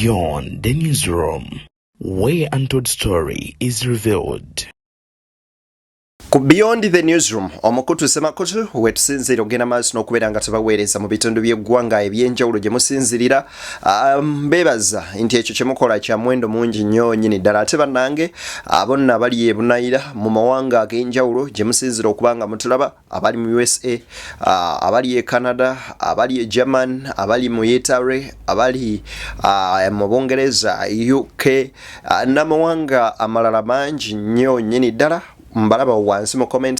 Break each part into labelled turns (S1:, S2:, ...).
S1: Beyond the newsroom, where untold story is revealed.
S2: Beyond the newsroom, omukutu semakutu wetusinzira ogenda maaso n'okubeera nga tubaweereza mu bitundu by'eggwanga eby'enjawulo gye musinzirira. Mbeebaza nti ekyo kye mukola kya muwendo mungi nnyo nnyini ddala. Ate bannange bonna abali e Bunaayira mu mawanga ag'enjawulo gye musinzira okuba nga mutulaba, abali mu USA, abali e Canada, abali e German, abali mu Italy, abali mu Bungereza, UK, n'amawanga amalala mangi nnyo nnyini ddala. Mbalaba wansi mu comment.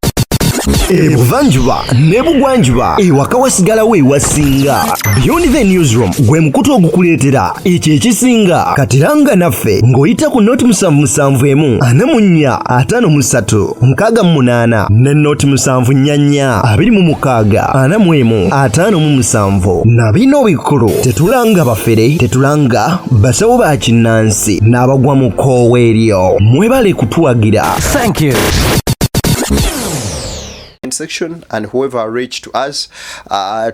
S3: Ebuvanjuba nebugwanjuba ewaka wasigalawo ewasinga. Beyond the newsroom gwe mukutu ogukuleetera ekyo ekisinga. Katiranga naffe ng'oyita ku noti 771 44 53 68 ne noti 744 26 41 57 na bino bikulu. Tetulanga bafere, tetulanga basawo ba kinnansi n'abagwa mu koowa eryo. Mwebale kutuwagira.
S4: Thank you.
S2: Section and whoever reached to us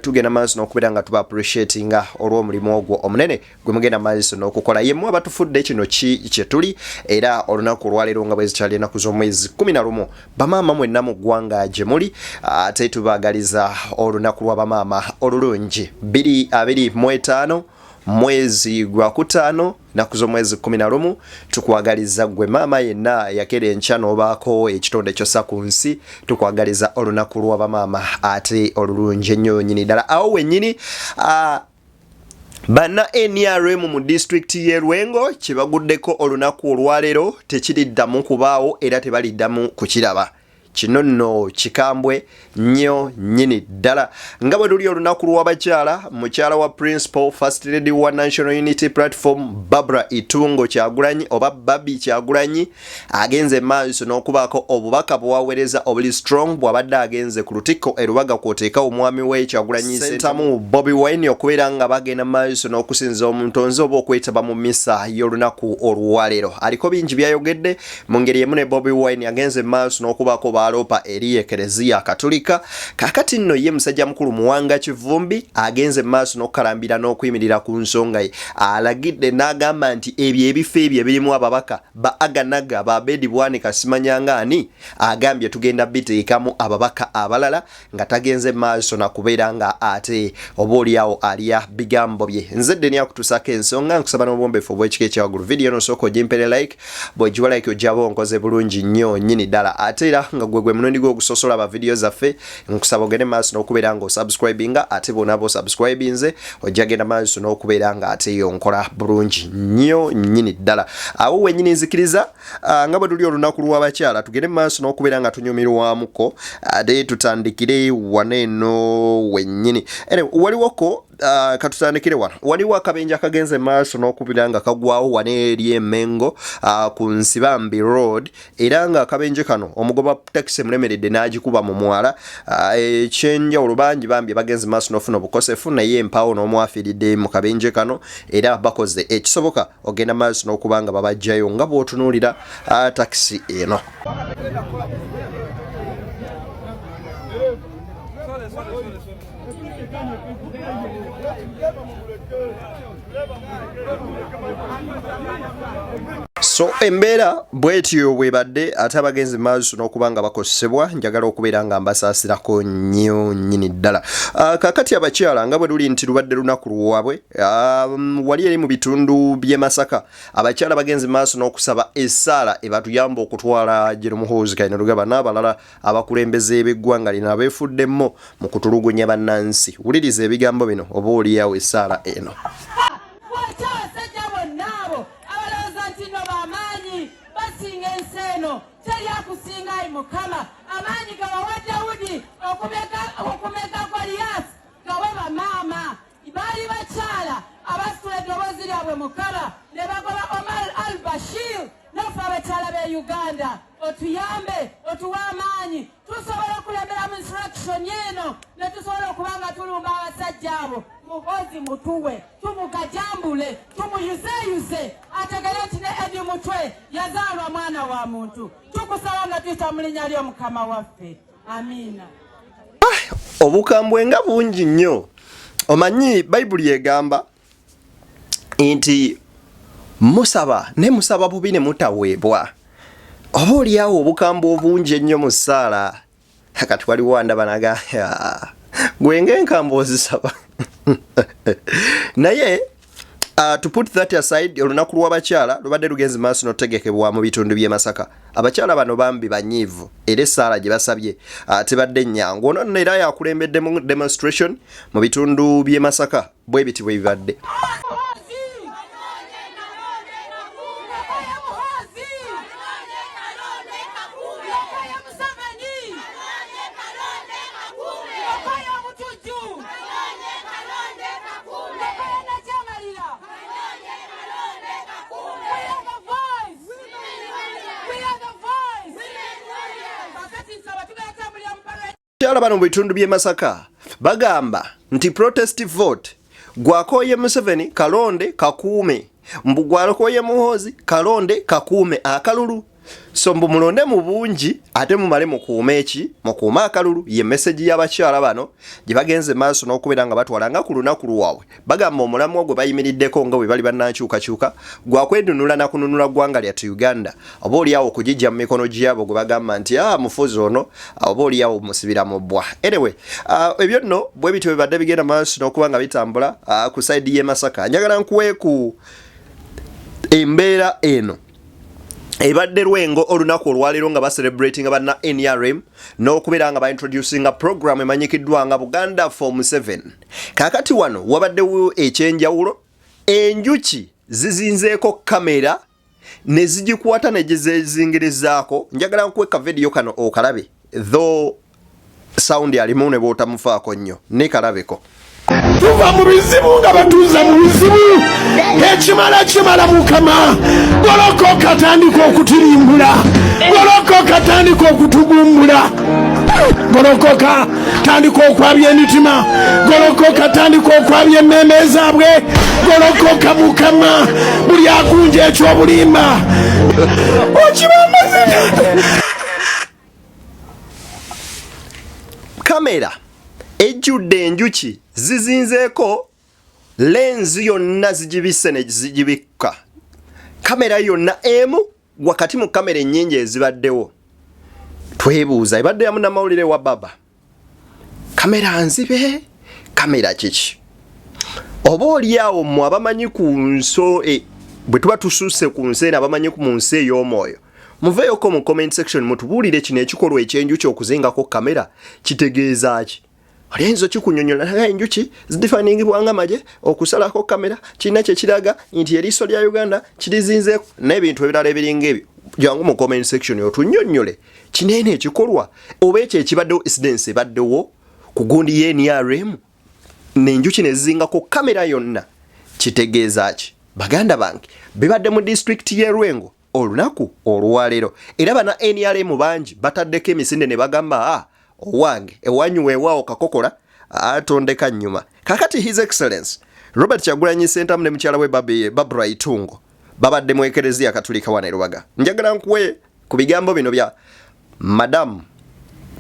S2: tugenda maaso n'okubeera nga tuba appreciatinga olw'omulimu ogwo omunene gwe mugenda maaso n'okukola. Yemmwe abatufudde kino kye tuli era olunaku olwaleero nga bwe zikyali ennaku z'omwezi 11 bamaama mwenna mu ggwanga gye muli ate tubaagaliza olunaku lwa bamaama olulungi 25 mwezi gwa kutaano naku z'omwezi 11 tukwagaliza gwe maama yenna yakera enkya n'obaako ekitonde kyosa ku nsi tukwagaliza olunaku lwa bamaama ate olulungi ennyo nnyini ddala. Awo wennyini banna NRM mu district y'e Lwengo kye baguddeko olunaku olwaleero tekiriddamu kubaawo era tebaliddamu kukiraba. Kino nno kikambwe nnyo nnyini ddala. Nga bwe luli olunaku lw'abakyala, mukyala wa Principal First Lady wa National Unity Platform Barbara Itungo Kyagulanyi oba Barbie Kyagulanyi agenze maaso n'okubaako obubaka bwaweereza obuli strong bw'abadde agenze ku lutikko erubaga kwoteeka omwami we Kyagulanyi Sentamu Bobi Wine okubeera nga bagenda maaso n'okusinza omuntonzi oba okwetaba mu misa y'olunaku olwaleero. Aliko bingi byayogedde mu ngeri emu ne Bobi Wine agenze maaso n'okubaako alopa eri ekereziya katolika. Kakati nno ye musajja mukulu Muwanga Kivumbi agenze maaso n'okukalambira n'okuyimirira ku nsonga ye. Alagidde n'agamba nti ebyo ebifo ebyo ebirimu ababaka ba aganaga ba bedi bwanika simanyanga ani agambye tugenda biteekamu ababaka abalala nga tagenze maaso na kubeera nga ate oboolyawo alya bigambo bye. Nze ddeni akutusako ensonga nkusaba n'obwombeefu obw'ekika ekyawagulu. Video no sooka ogimpere like, bw'ogiwa like ojjaba onkoze bulungi nnyo nnyini ddala. Ate era nga gwe munondi gwo okusosola ba video zaffe nkusaba ogende maaso n'okubeera nga osubscribinga ate bona bo subscribinze ojja genda maaso n'okubeera nga ate yonkola bulungi nnyo nnyini ddala. Awo wennyini nzikiriza nga bwe tuli olunaku lw'abakyala tugende maaso n'okubeera nga tunyumirwamuko ate tutandikire waneeno wennyini. Waliwoko katutandikire wano. Waliwo akabenja kagenze maaso n'okubeera nga kagwawo wane eri Mengo ku Nsibambi Road era nga akabenje kano omugoba taxi mulemeredde n'agikuba mu mwala. Ekyenjawulo bangi bambi bagenze maaso n'ofuna obukosefu naye empaawo n'omwafiiridde mu kabenje kano era bakoze ekisoboka ogenda maaso n'okuba nga babajjayo nga bw'otunuulira taxi eno. So embeera bwetyo bwebadde ate abagenzi maaso n'okuba nga bakosebwa njagala okubeera nga mbasaasirako nnyo nnyini ddala. Kakati abakyala nga bwe luli nti lubadde lunaku lwabwe wali eri mu bitundu by'e Masaka abakyala bagenzi maaso n'okusaba essaala ebatuyamba okutwala gye Muhoozi Kainerugaba n'abalala abakulembeze b'eggwanga lino abeefuddemmo mu kutulugunya bannansi. Wuliriza ebigambo bino oba oliyawo essaala eno.
S5: Mukama amaanyi gawa Dawudi okumeka Goliath gawe bamaama baali bakyala abasitula eddoboozi lyabwe Mukama ne bagoba Omar al-Bashir n'ofe abakyala b'e Uganda otuyambe otuwa amaanyi tusobola okulembera mu instruction eno ne tusobola okuba nga tulumba abasajja abo. Muhoozi mutuwe tumugajambule tumuyuzeyuze ategere nti ne Edi Mutwe yazaalwa mwana wa muntu. Tukusaba nga tuyita mu linnya lyo Mukama waffe. Amiina.
S2: Obukambwe nga bungi nnyo. Omanyi Bayibuli egamba nti musaba ne musaba bubi ne mutaweebwa oba oliawo obukambwe obungi ennyo mu ssaala kati waliwo ndabanaga gwenge enkambo ozisaba naye to put that aside olunaku lw'abakyala lubadde lugenzi maaso n'okutegekebwa mu bitundu by'e Masaka abakyala bano bambi banyiivu era essaala gye basabye tebadde nnyangu ono nno era yakulembedde mu demonstration mu bitundu by'e Masaka bwe biti bwe bibadde. Abakyala bano mu bitundu by'e Masaka bagamba nti protest vote gwakoye Museveni kalonde kakuume mbu gwakoye Muhoozi kalonde kakuume akalulu so mbu mulonde mu bungi ate mumale mukuume eki mukuume akalulu ye message y'abakyala bano gye bagenze maaso n'okubeera nga batwalanga ku lunaku lwabwe bagamba omulamu ogwo bayimiriddeko nga bwe bali bannankyukakyuka gwakwedunula na kununula ggwanga lyattu Uganda oba oliawo okugijja mu mikono gyabo gwe bagamba nti mufuzi ono oba oliawo musibira mu bbwa anyway ebyo nno bwe bityo bibadde bigenda maaso n'okuba nga bitambula ku side y'e Masaka njagala nkuweeku embeera eno ebadde Lwengo olunaku olwaleero nga celebrating abanna NRM n'okubeera nga introducing a program emanyikiddwa nga Buganda Form 7 kakati wano wabaddewo ekyenjawulo enjuki zizinzeeko kamera ne zigikwata ne gizingirizaako njagala nkuweka video kano okalabe though sound alimu ne bootamufaako nnyo ne kalabeko
S4: tuva mu bizibu nga batuuza mu bizibu ekimala mukama golokoka atandika okutirimbula golokoka atandika okutugumbula golokoka atandika okwabya emitima golokoka atandika okwabya emmeme zaabwe golokoka mukama buli akunja ekyobulimba okibamazina
S2: kamera ejjudde enjuki zizinzeeko lenzi yonna zigibisse ne zigibikka kamera yonna emu wakati mu kamera ennyingi ezibaddewo twebuuza ebadde yamu namawulire wa baba kamera nzibe kamera kiki oba oliawo mmwe abamanyi ku nso bwe tuba tususse ku nsi eno abamanyi mu nsi ey'omwoyo muveeyoko mu comment section mutubuulire kino ekikolwa ekyenjuki okuzingako kamera kitegeeza ki Alienzo chikunyonyola naga enjuki zidifaningibwa nga maje okusalako kamera kina kye kiraga nti eriso lya Uganda kirizinze n'ebintu ebirala ebiringa ebyo jangu mu comment section otunyonyole kinene ekikolwa oba ekyo ekibaddewo incidence ebaddewo ku gundi ye NRM n'enjuki ne zingako kamera yonna kitegeeza ki baganda bange bibadde mu district ye Lwengo olunaku olwaleero era bana NRM bangi bataddeko emisinde ne bagamba owange ewanyu weewaawo kakokola atondeka nnyuma kakati his excellence Robert Kyagulanyi Sentamu ne mukyala we Barbie Itungo babadde mu ekereziya katulika wana Rubaga njagala nkuwe ku bigambo bino bya Madam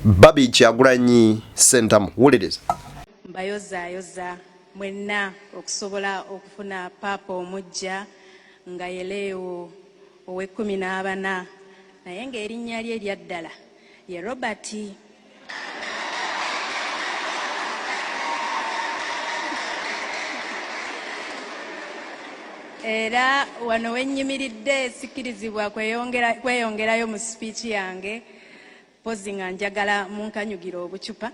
S2: Barbie Kyagulanyi Sentamu wuliriza
S6: mbayoza mwenna okusobola okufuna papa omujja nga yeleewo owe-14 naye ng'erinnya lye eryaddala ye Robert era wano wennyimiridde sikirizibwa kweyongerayo mu speech yange pozi nga njagala munkanyugira obucupa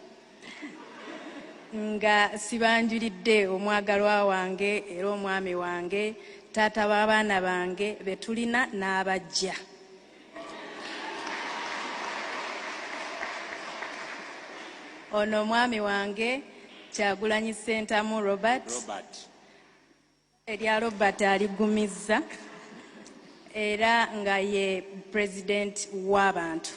S6: nga sibanjulidde omwagalwa wange era omwami wange taata w'abaana bange betulina n'abajja ono omwami wange Kyagulanyi Sentamu Robert. Erya Robert aligumizza era nga ye president w'abantu.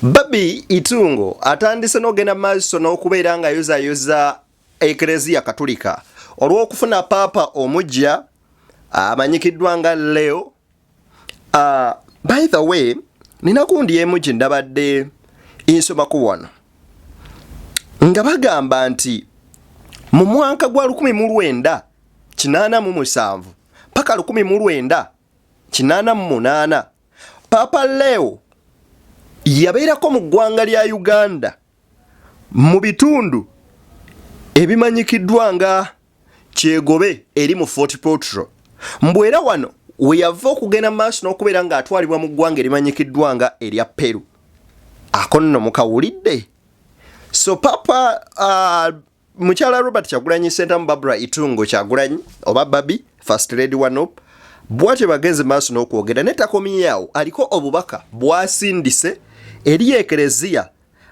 S2: Barbie Itungo atandise n'ogenda maaso n'okubeera nga yoza ekereziya katulika olw'okufuna papa omujja amanyikiddwa nga Leo. By the way nina gundi emuji ndabadde insomako wano nga bagamba nti mu mwaka gwa 1900 887 paka 1988 Papa Leo yabeerako mu ggwanga lya Uganda mu bitundu ebimanyikiddwa nga Kyegobe eri mu Fort Portal. Mbwera wano we yava okugenda maaso n'okubeera ng'atwalibwa mu ggwanga erimanyikiddwa nga erya Peru. Ako nno mukawulidde. So Papa mukyala Robert Kyagulanyi Sentamu Barbara Itungo Kyagulanyi oba Barbie First Lady Wanop bwate bagenze maaso n'okwogera netakomyeawo aliko obubaka bwasindise eri ekereziya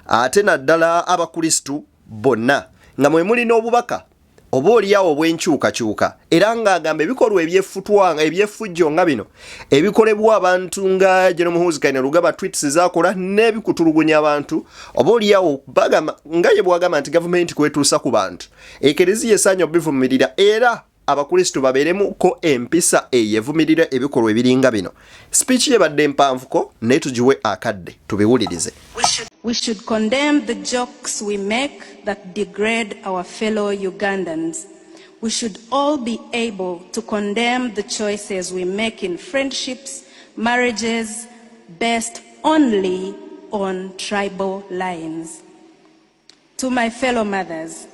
S2: ate naddala abakristu bonna nga mwe muli n'obubaka oba oliawo obwenkyukakyuka era ng'agamba ebikolwa ebyefutwanga ebyefujjo nga bino ebikolebwa abantu nga General Muhoozi Kainerugaba tweets zakola n'ebikutulugunya abantu oba oliawo bagamba nga ye bwagamba nti gavumenti kwetuusa ku bantu ekereziya esaanya obivumirira era abakristu babeeremu ko empisa eyevumirira ebikolwa ebiringa bino. Speech yebadde mpanvuko naye tugiwe akadde tubiwulirize.
S6: We should condemn the jokes we make that degrade our fellow Ugandans. We should all be able to condemn the choices we make in friendships, marriages, based only on tribal lines. To my fellow mothers,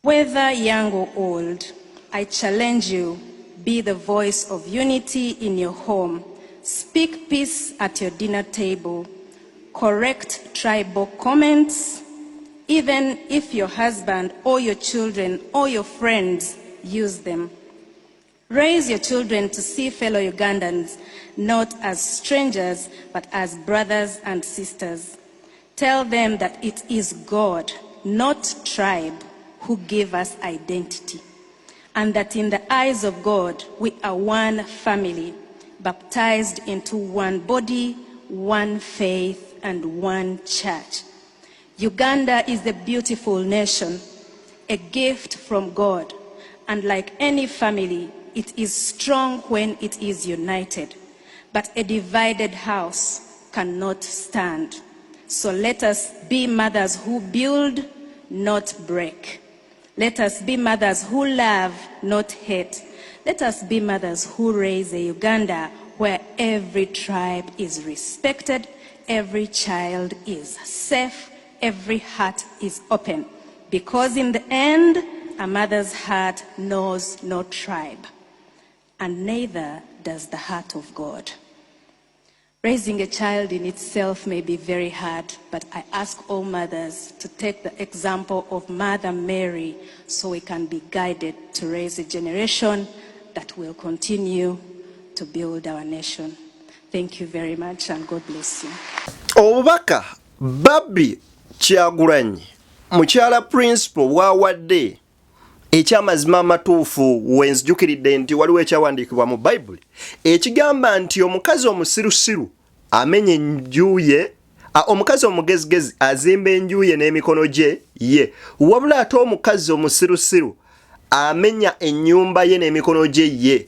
S6: whether young or old, I challenge you, be the voice of unity in your home. Speak peace at your dinner table. Correct tribal comments, even if your husband or your children or your friends use them. Raise your children to see fellow Ugandans not as strangers, but as brothers and sisters. Tell them that it is God, not tribe, who gave us identity, and that in the eyes of God, we are one family, baptized into one body, one faith, and one church. Uganda is a beautiful nation, a gift from God, and like any family, it is strong when it is united, but a divided house cannot stand. So let us be mothers who build, not break. Let us be mothers who love, not hate. Let us be mothers who raise a Uganda where every tribe is respected, every child is safe, every heart is open. Because in the end, a mother's heart knows no tribe, and neither does the heart of God. Raising a child in itself may be very hard, but I ask all mothers to take the example of Mother Mary so we can be guided to raise a generation that will continue to build our nation. Thank you very much and God bless you.
S2: Obubaka Barbie Kyagulanyi mukyala principal wawadde ekyamazima amatuufu wenzijjukiridde nti waliwo ekyawandiikibwa mu Bayibuli ekigamba nti omukazi omusirusiru amenya enjuye omukazi omugezigezi azimba enjuye n'emikono gye ye wabula ate omukazi omusirusiru amenya ennyumba ye n'emikono gye ye.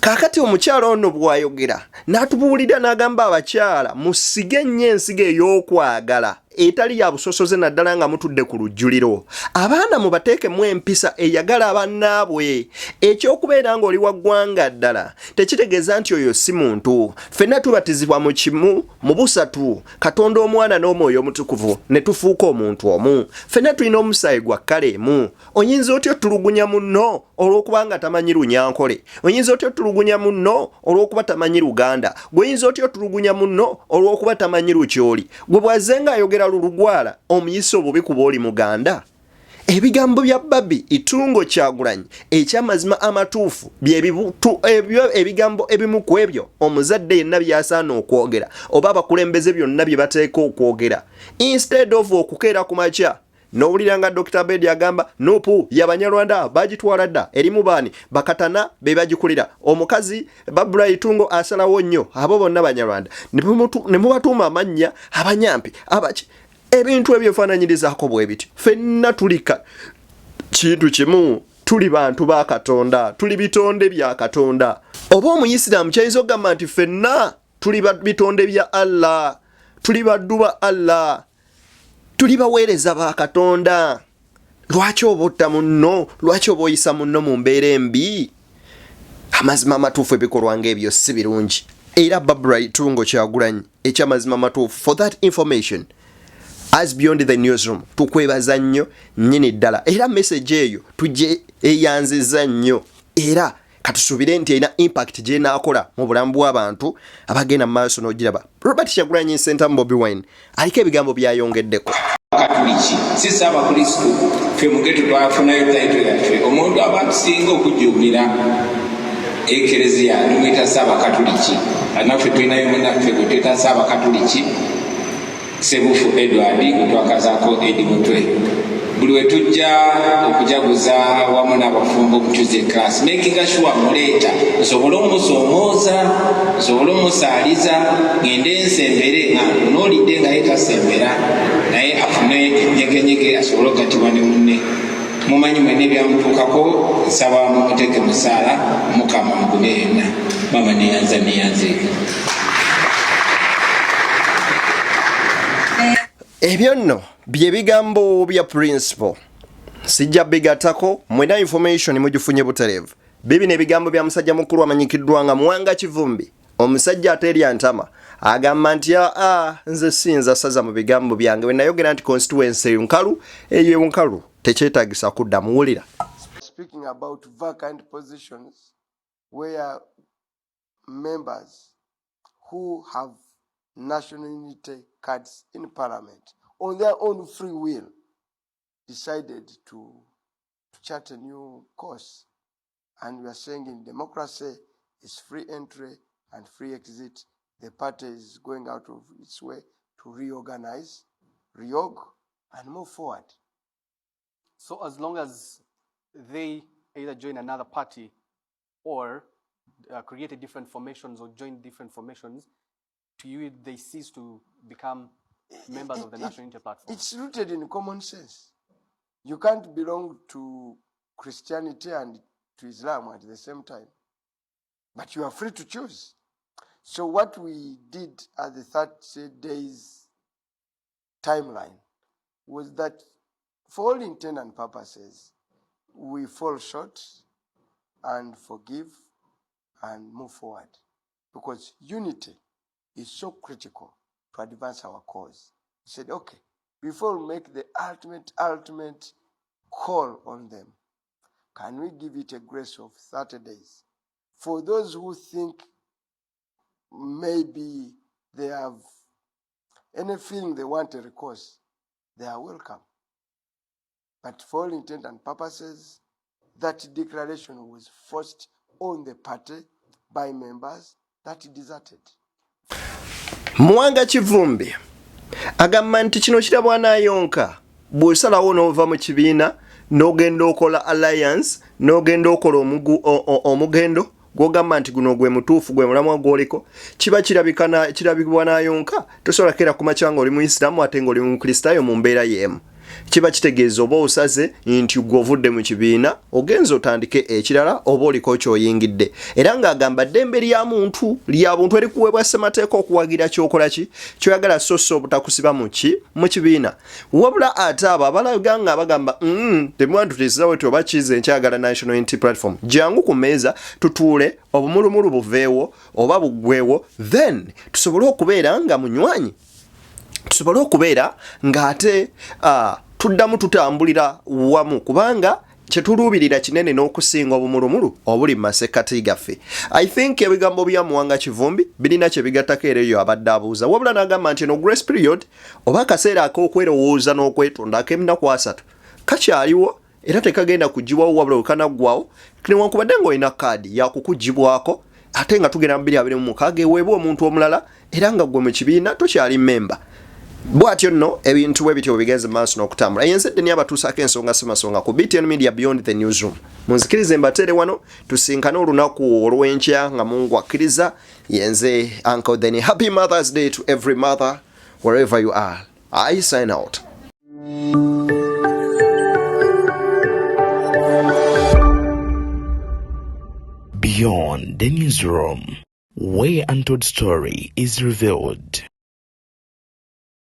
S2: Kakati omukyala ono bw'ayogera n'atubuulira n'agamba abakyala musige nnyo ensigo ey'okwagala etali ya busosoze naddala nga mutudde ku lujjuliro. Abaana mubateekemu empisa eyagala bannaabwe. Ekyokubeera ng'oli wa ggwanga ddala tekitegeeza nti oyo si muntu. Ffenna tubatizibwa mu kimu mu busatu, Katonda Omwana n'Omwoyo Omutukuvu ne tufuuka omuntu omu. Ffenna tulina omusaayi gwa kkala emu. Oyinza otya otulugunya munno olw'okuba nga tamanyi Lunyankole? Oyinza otya otulugunya munno olw'okuba tamanyi Luganda? Oyinza otya otulugunya munno olw'okuba tamanyi Lukyoli? Gwe bw'azenga ayogera Lulugwala omuyisa obubi kuba oli Muganda? Ebigambo bya Barbie Itungo Kyagulanyi ekyamazima amatuufu ebigambo ebimu ku ebyo omuzadde yenna byasaana okwogera oba abakulembeze byonna bye bateeka okwogera. Instead of okukeera ku makya n'owulira nga Dr. Bedi agamba nupu y'Abanyarwanda bagitwala dda erimu baani bakatana be bagikulira. Omukazi Barbara Itungo asalawo nnyo abo bonna Banyarwanda ne mubatuuma amannya abanyampi abaki ebintu ebyofaananyirizaako bwe bityo. Ffenna tulika kintu kimu, tuli bantu ba Katonda, tuli bitonde bya Katonda. Oba omuyisiraamu kyayinza okugamba nti ffenna tuli bitonde bya Allah, tuli baddu ba Allah, tuli baweereza ba Katonda. lwaki obotta munno, lwaki oba oyisa munno mu mbeera embi? Amazima amatuufu ebikolwa ng'ebyo si birungi. Era Barbara Itungo Kyagulanyi ekyamazima amatuufu. For that information, as beyond the newsroom, tukwebaza nnyo nnyini ddala. Era message eyo tujje eyanziza nnyo. Era katusuubire nti erina impact gy'enaakola mu bulamu bw'abantu abagenda mu maaso n'ogiraba. Robert Kyagulanyi Center Bobi Wine aliko ebigambo byayongeddeko.
S7: Katuliki sisi abakristo ffe mugeto twafunayo taito yaffe omuntu aba tusinga okujjumira ekereziya tumuyita Ssaabakatuliki naffe tulinayo munaffe gwe tweta Ssaabakatuliki Sebufu Edward gwe twakazaako Edi Mutwe. Buli we tujja okujaguza wamu n'abafumbo okukyuza class, making sure muleeta nsobole omusoomooza, nsobole omusaaliza, ngende nsembere nga n'olidde nga yetasembera naye afune enyegenyege asobole okugatibwa ne munne. Mumanyi mwene ebyamutuukako, nsaba mumuteeke musaala, Mukama mugume yenna. Mama neyanzeeka.
S2: Ebyo nno bye bigambo bya principal. Sijja bigatako, mwena information mugifunye butereevu. Bibi n'ebigambo bya musajja mukulu amanyikiddwa nga Muwanga Kivumbi. Omusajja aterya ntama agamba nti nze sinza saza mu bigambo byange bwe nayogera nti constituency nkalu eyo nkalu tekyetaagisa kudda muwulira.
S8: Speaking about vacant positions where members who have national unity cards in parliament on their own free will decided to chart a new course, and we are saying in democracy is free entry and free exit. The party is going out of its way to reorganize, reorg, and move forward.
S9: So as long as they either join another party or create different formations or join different formations, to you they cease to become members of the National Unity Platform?
S8: It's rooted in common sense. You can't belong to Christianity and to Islam at the same time, but you are free to choose. So what we did at the 30 days timeline was that for all intent and purposes, we fall short and forgive and move forward, because unity is so critical to advance our cause. We said, okay, before we make the ultimate call on them, can we give it a grace of 30 days? For those who think maybe they have any feeling they want a recourse, they are welcome. But for all intent and purposes, that declaration was forced on the party by members that deserted.
S2: Muwanga Kivumbi agamba nti kino kirabwa n'ayonka bw'osalawo n'ova mu kibiina n'ogenda okola alliance n'ogenda okola omugendo gw'ogamba nti guno gwe mutuufu gwe mulamwa gw'oliko kiba kirabibwa n'ayonka tosobola kera ku makya nga oli Muisiraamu ate ng'oli Mukristaayo mu mbeera y'emu. Kiba kitegeeza oba osaze nti gw'ovudde mu kibiina ogenza otandike ekirala oba oliko ky'oyingidde. Era ng'agamba ddembe lya muntu lya buntu erikuweebwa ssemateeka okuwagira kyokola ki kyoyagala so obutakusiba mu kibiina. Wabula ate abo abalaga nga bagamba temwantu tesirawo ti oba kize nkyagala National Unity Platform, jangu ku mmeeza tutuule obumulumulu buveewo oba buggweewo, then tusobole okubeera nga munywanyi, tusobole okubeera ng'ate tuddamu tutambulira wamu, kubanga kyetuluubirira kinene n'okusinga obumulumulu obuli mu masekkati gaffe. I think ebigambo bya Muwanga Kivumbi birina kye bigattako era eyo abadde abuuza, wabula n'agamba nti eno grace period oba akaseera ak'okwerowooza n'okwetonda ak'eminaku 3 kakyaliwo era tekagenda kugibwawo wabula wekanaggwawo newankubadde ng'olina kaadi yakukugibwako ate nga tugenda mu 2026 eweebwa omuntu omulala era nga gwe mu kibiina tokyali memba. Bwatyo nno ebintu bwe bityo bigenze maaso n'okutambula. Yensedde ni abatuusaako ensonga semasonga ku BTN Media Beyond the Newsroom. Munzikirize mbatere wano tusinkane olunaku olw'enkya nga Mungu akkiriza. Yenze Uncle Denny. Happy Mother's Day to every mother wherever you are. I sign out.
S1: Beyond the Newsroom, where untold story is revealed.